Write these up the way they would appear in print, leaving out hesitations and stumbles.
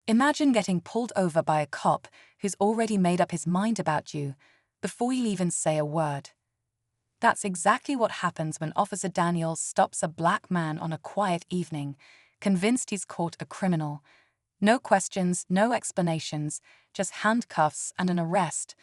Imagine getting pulled over by a cop who's already made up his mind about you before you even say a word. That's exactly what happens when Officer Daniels stops a black man on a quiet evening, convinced he's caught a criminal. No questions, no explanations, just handcuffs and an arrest.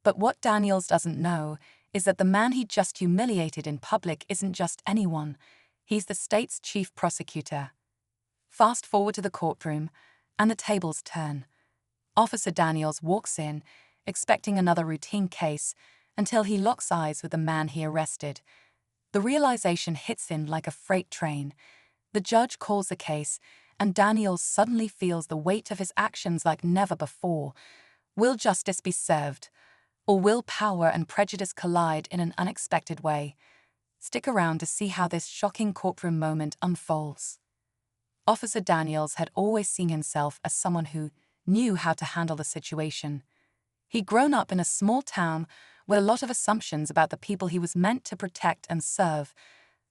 But what Daniels doesn't know is that the man he just humiliated in public isn't just anyone. He's the state's chief prosecutor. Fast forward to the courtroom, and the tables turn. Officer Daniels walks in, expecting another routine case, until he locks eyes with the man he arrested. The realization hits him like a freight train. The judge calls the case, and Daniels suddenly feels the weight of his actions like never before. Will justice be served? Or will power and prejudice collide in an unexpected way? Stick around to see how this shocking courtroom moment unfolds. Officer Daniels had always seen himself as someone who knew how to handle the situation. He'd grown up in a small town with a lot of assumptions about the people he was meant to protect and serve.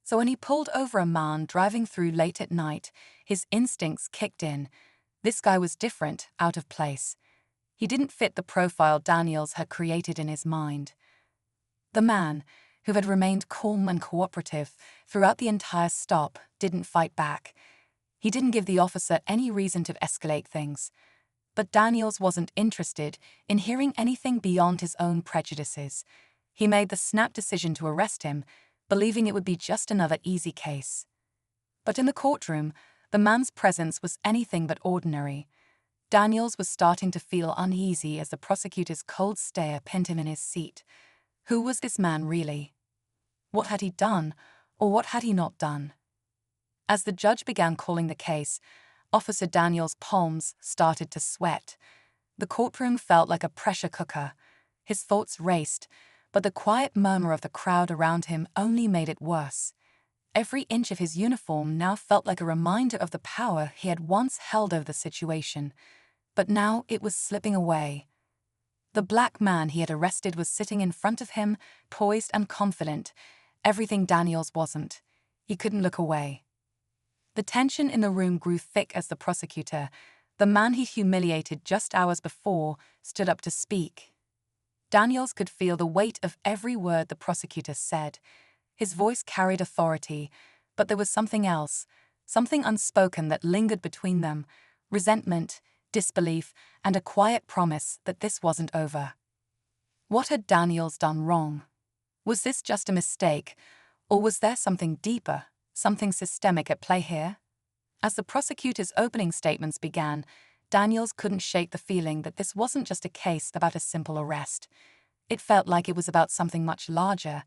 So when he pulled over a man driving through late at night, his instincts kicked in. This guy was different, out of place. He didn't fit the profile Daniels had created in his mind. The man, who had remained calm and cooperative throughout the entire stop, didn't fight back. He didn't give the officer any reason to escalate things. But Daniels wasn't interested in hearing anything beyond his own prejudices. He made the snap decision to arrest him, believing it would be just another easy case. But in the courtroom, the man's presence was anything but ordinary. Daniels was starting to feel uneasy as the prosecutor's cold stare pinned him in his seat. Who was this man really? What had he done, or what had he not done? As the judge began calling the case, Officer Daniels' palms started to sweat. The courtroom felt like a pressure cooker. His thoughts raced, but the quiet murmur of the crowd around him only made it worse. Every inch of his uniform now felt like a reminder of the power he had once held over the situation. But now it was slipping away. The black man he had arrested was sitting in front of him, poised and confident. Everything Daniels wasn't. He couldn't look away. The tension in the room grew thick as the prosecutor, the man he'd humiliated just hours before, stood up to speak. Daniels could feel the weight of every word the prosecutor said. His voice carried authority, but there was something else, something unspoken that lingered between them, resentment, disbelief, and a quiet promise that this wasn't over. What had Daniels done wrong? Was this just a mistake, or was there something deeper? Something systemic at play here? As the prosecutor's opening statements began, Daniels couldn't shake the feeling that this wasn't just a case about a simple arrest. It felt like it was about something much larger,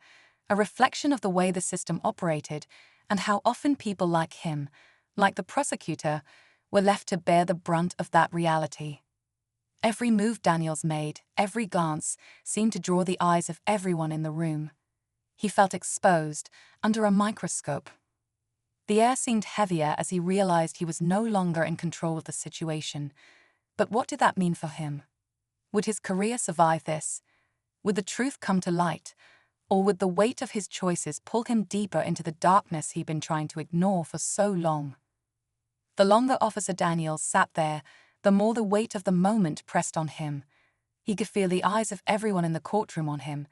a reflection of the way the system operated and how often people like him, like the prosecutor, were left to bear the brunt of that reality. Every move Daniels made, every glance, seemed to draw the eyes of everyone in the room. He felt exposed, under a microscope. The air seemed heavier as he realized he was no longer in control of the situation. But what did that mean for him? Would his career survive this? Would the truth come to light? Or would the weight of his choices pull him deeper into the darkness he'd been trying to ignore for so long? The longer Officer Daniels sat there, the more the weight of the moment pressed on him. He could feel the eyes of everyone in the courtroom on him,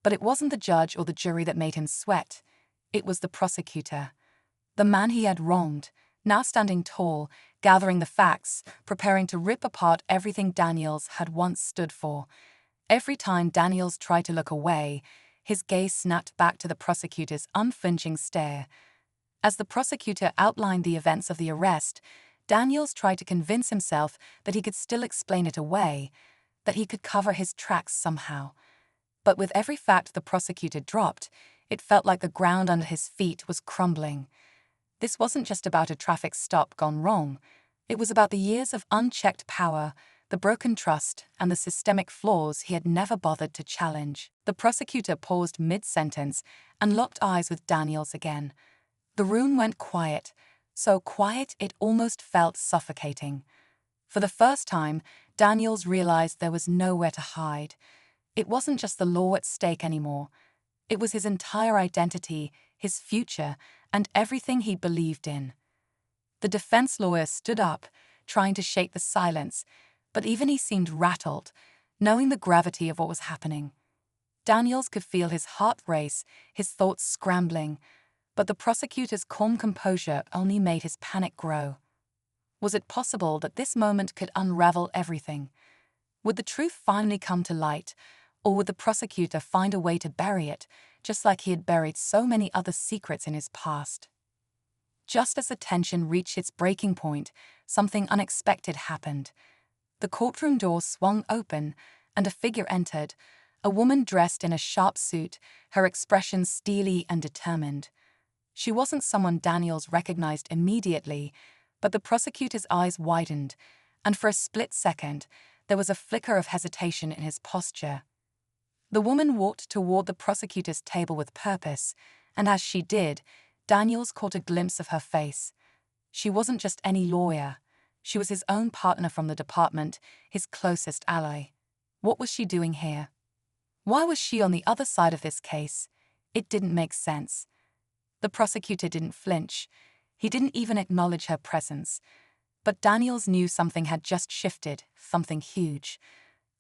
but it wasn't the judge or the jury that made him sweat. It was the prosecutor. The man he had wronged, now standing tall, gathering the facts, preparing to rip apart everything Daniels had once stood for. Every time Daniels tried to look away, his gaze snapped back to the prosecutor's unflinching stare. As the prosecutor outlined the events of the arrest, Daniels tried to convince himself that he could still explain it away, that he could cover his tracks somehow. But with every fact the prosecutor dropped, it felt like the ground under his feet was crumbling. This wasn't just about a traffic stop gone wrong. It was about the years of unchecked power, the broken trust, and the systemic flaws he had never bothered to challenge. The prosecutor paused mid-sentence and locked eyes with Daniels again. The room went quiet, so quiet it almost felt suffocating. For the first time, Daniels realized there was nowhere to hide. It wasn't just the law at stake anymore. It was his entire identity, his future, and everything he believed in. The defense lawyer stood up, trying to shake the silence, but even he seemed rattled, knowing the gravity of what was happening. Daniels could feel his heart race, his thoughts scrambling, but the prosecutor's calm composure only made his panic grow. Was it possible that this moment could unravel everything? Would the truth finally come to light, or would the prosecutor find a way to bury it, just like he had buried so many other secrets in his past? Just as the tension reached its breaking point, something unexpected happened. The courtroom door swung open, and a figure entered, a woman dressed in a sharp suit, her expression steely and determined. She wasn't someone Daniels recognized immediately, but the prosecutor's eyes widened, and for a split second, there was a flicker of hesitation in his posture. The woman walked toward the prosecutor's table with purpose, and as she did, Daniels caught a glimpse of her face. She wasn't just any lawyer. She was his own partner from the department, his closest ally. What was she doing here? Why was she on the other side of this case? It didn't make sense. The prosecutor didn't flinch. He didn't even acknowledge her presence. But Daniels knew something had just shifted, something huge.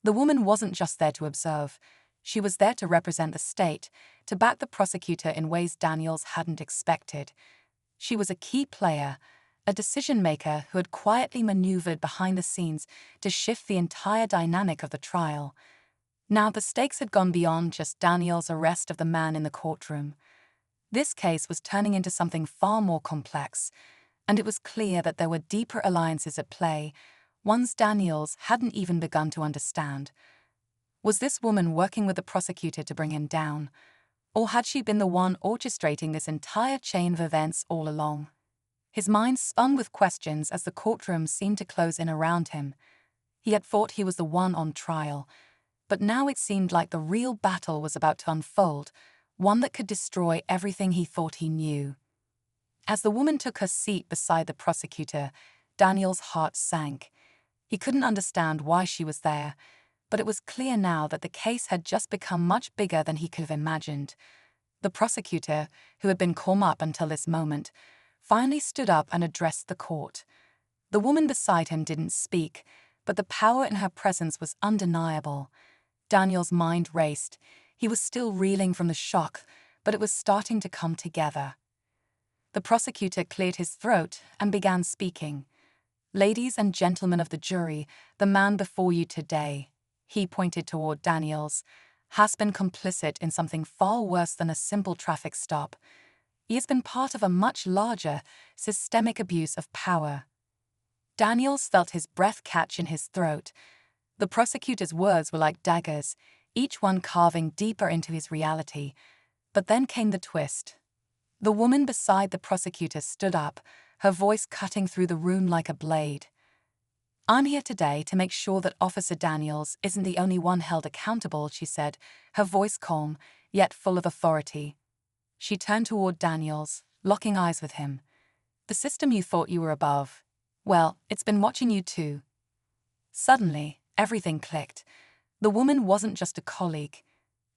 The woman wasn't just there to observe. She was there to represent the state, to back the prosecutor in ways Daniels hadn't expected. She was a key player, a decision-maker who had quietly maneuvered behind the scenes to shift the entire dynamic of the trial. Now the stakes had gone beyond just Daniels' arrest of the man in the courtroom. This case was turning into something far more complex, and it was clear that there were deeper alliances at play, ones Daniels hadn't even begun to understand. Was this woman working with the prosecutor to bring him down? Or had she been the one orchestrating this entire chain of events all along? His mind spun with questions as the courtroom seemed to close in around him. He had thought he was the one on trial, but now it seemed like the real battle was about to unfold, one that could destroy everything he thought he knew. As the woman took her seat beside the prosecutor, Daniel's heart sank. He couldn't understand why she was there, but it was clear now that the case had just become much bigger than he could have imagined. The prosecutor, who had been calm up until this moment, finally stood up and addressed the court. The woman beside him didn't speak, but the power in her presence was undeniable. Daniel's mind raced. He was still reeling from the shock, but it was starting to come together. The prosecutor cleared his throat and began speaking. "Ladies and gentlemen of the jury, the man before you today," he pointed toward Daniels, "has been complicit in something far worse than a simple traffic stop. He has been part of a much larger, systemic abuse of power." Daniels felt his breath catch in his throat. The prosecutor's words were like daggers, each one carving deeper into his reality. But then came the twist. The woman beside the prosecutor stood up, her voice cutting through the room like a blade. "I'm here today to make sure that Officer Daniels isn't the only one held accountable," she said, her voice calm, yet full of authority. She turned toward Daniels, locking eyes with him. "The system you thought you were above, well, it's been watching you too." Suddenly, everything clicked. The woman wasn't just a colleague.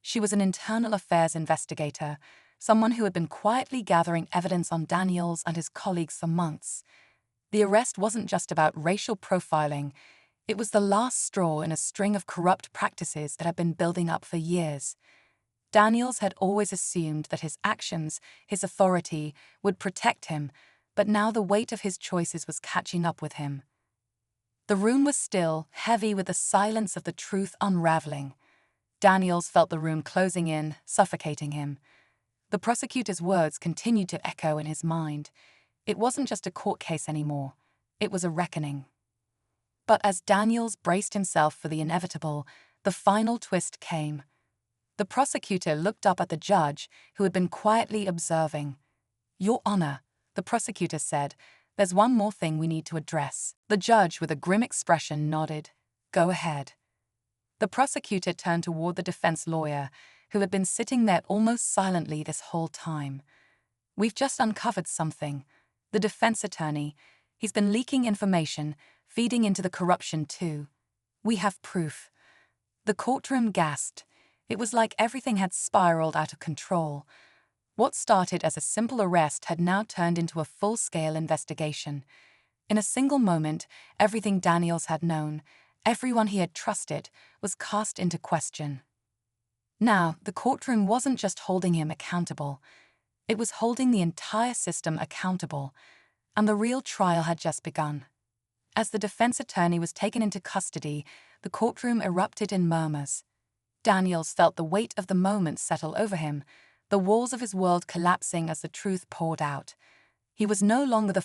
She was an internal affairs investigator, someone who had been quietly gathering evidence on Daniels and his colleagues for months. The arrest wasn't just about racial profiling. It was the last straw in a string of corrupt practices that had been building up for years. Daniels had always assumed that his actions, his authority, would protect him, but now the weight of his choices was catching up with him. The room was still, heavy with the silence of the truth unraveling. Daniels felt the room closing in, suffocating him. The prosecutor's words continued to echo in his mind. It wasn't just a court case anymore. It was a reckoning. But as Daniels braced himself for the inevitable, the final twist came. The prosecutor looked up at the judge, who had been quietly observing. "Your Honor," the prosecutor said, "there's one more thing we need to address." The judge, with a grim expression, nodded. "Go ahead." The prosecutor turned toward the defense lawyer, who had been sitting there almost silently this whole time. "We've just uncovered something. The defense attorney, he's been leaking information, feeding into the corruption too. We have proof." The courtroom gasped. It was like everything had spiraled out of control. What started as a simple arrest had now turned into a full-scale investigation. In a single moment, everything Daniels had known, everyone he had trusted, was cast into question. Now, the courtroom wasn't just holding him accountable, it was holding the entire system accountable, and the real trial had just begun. As the defense attorney was taken into custody, the courtroom erupted in murmurs. Daniels felt the weight of the moment settle over him, the walls of his world collapsing as the truth poured out. He was no longer the